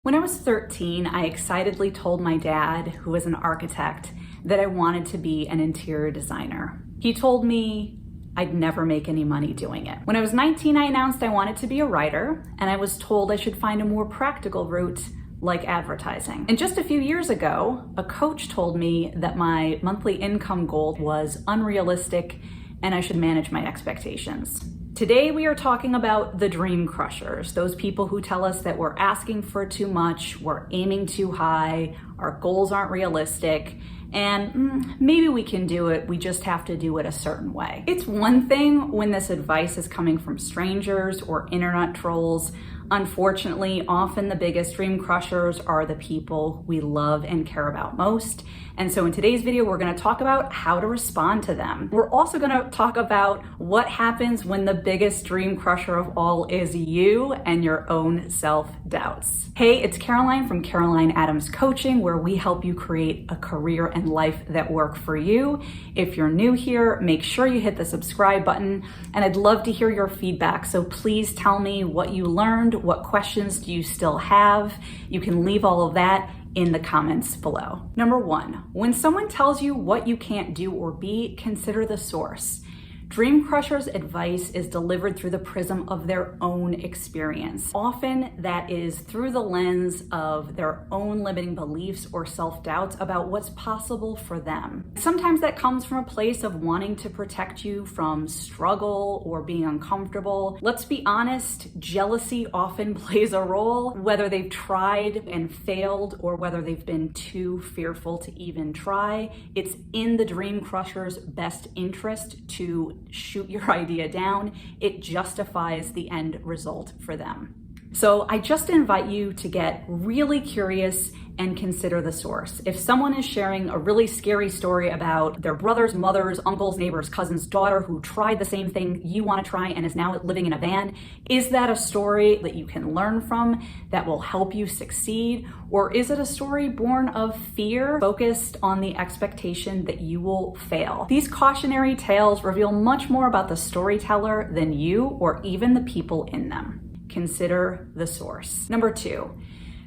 When I was 13, I excitedly told my dad, who was an architect, that I wanted to be an interior designer. He told me I'd never make any money doing it. When I was 19, I announced I wanted to be a writer, and I was told I should find a more practical route like advertising. And just a few years ago, a coach told me that my monthly income goal was unrealistic and I should manage my expectations. Today we are talking about the dream crushers, those people who tell us that we're asking for too much, we're aiming too high, our goals aren't realistic, and maybe we can do it, we just have to do it a certain way. It's one thing when this advice is coming from strangers or internet trolls. Unfortunately, often the biggest dream crushers are the people we love and care about most. And so in today's video, we're gonna talk about how to respond to them. We're also gonna talk about what happens when the biggest dream crusher of all is you and your own self-doubts. Hey, it's Caroline from Caroline Adams Coaching, where we help you create a career and life that work for you. If you're new here, make sure you hit the subscribe button, and I'd love to hear your feedback. So please tell me what you learned. What questions do you still have? You can leave all of that in the comments below. Number one, when someone tells you what you can't do or be, consider the source. Dream crushers' advice is delivered through the prism of their own experience. Often that is through the lens of their own limiting beliefs or self-doubts about what's possible for them. Sometimes that comes from a place of wanting to protect you from struggle or being uncomfortable. Let's be honest, jealousy often plays a role, whether they've tried and failed or whether they've been too fearful to even try. It's in the dream crusher's best interest to shoot your idea down. It justifies the end result for them. So I just invite you to get really curious and consider the source. If someone is sharing a really scary story about their brother's, mother's, uncle's, neighbor's, cousin's daughter who tried the same thing you want to try and is now living in a van, is that a story that you can learn from that will help you succeed? Or is it a story born of fear, focused on the expectation that you will fail? These cautionary tales reveal much more about the storyteller than you or even the people in them. Consider the source. Number two,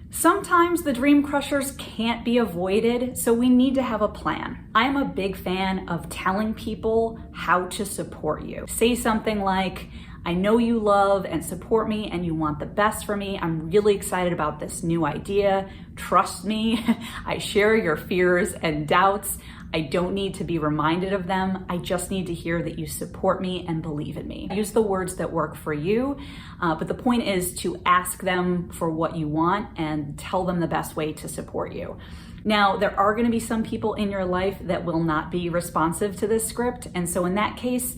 sometimes the dream crushers can't be avoided, so we need to have a plan. I am a big fan of telling people how to support you. Say something like, I know you love and support me and you want the best for me. I'm really excited about this new idea. Trust me, I share your fears and doubts. I don't need to be reminded of them. I just need to hear that you support me and believe in me. Use the words that work for you, but the point is to ask them for what you want and tell them the best way to support you. Now, there are gonna be some people in your life that will not be responsive to this script, and so in that case,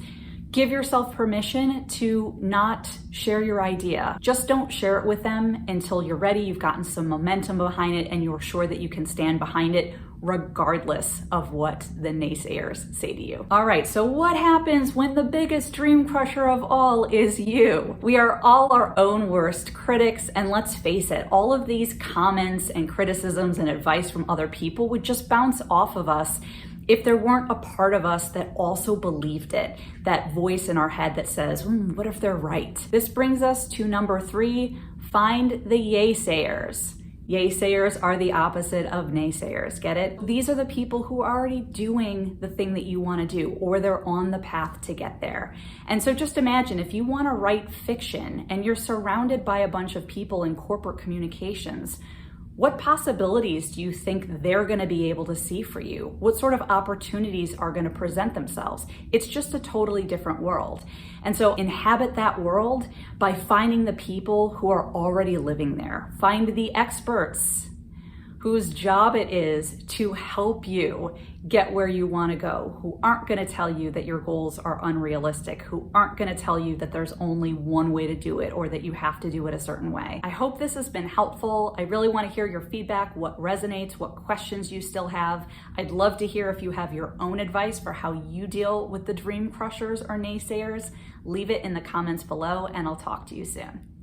give yourself permission to not share your idea. Just don't share it with them until you're ready, you've gotten some momentum behind it, and you're sure that you can stand behind it regardless of what the naysayers say to you. All right, so what happens when the biggest dream crusher of all is you? We are all our own worst critics, and let's face it, all of these comments and criticisms and advice from other people would just bounce off of us if there weren't a part of us that also believed it, that voice in our head that says, what if they're right? This brings us to number three, find the yaysayers. Yaysayers are the opposite of naysayers, get it? These are the people who are already doing the thing that you want to do, or they're on the path to get there. And so just imagine if you want to write fiction and you're surrounded by a bunch of people in corporate communications, what possibilities do you think they're going to be able to see for you? What sort of opportunities are going to present themselves? It's just a totally different world. And so inhabit that world by finding the people who are already living there. Find the experts whose job it is to help you get where you want to go, who aren't going to tell you that your goals are unrealistic, who aren't going to tell you that there's only one way to do it or that you have to do it a certain way. I hope this has been helpful. I really want to hear your feedback, what resonates, what questions you still have. I'd love to hear if you have your own advice for how you deal with the dream crushers or naysayers. Leave it in the comments below, and I'll talk to you soon.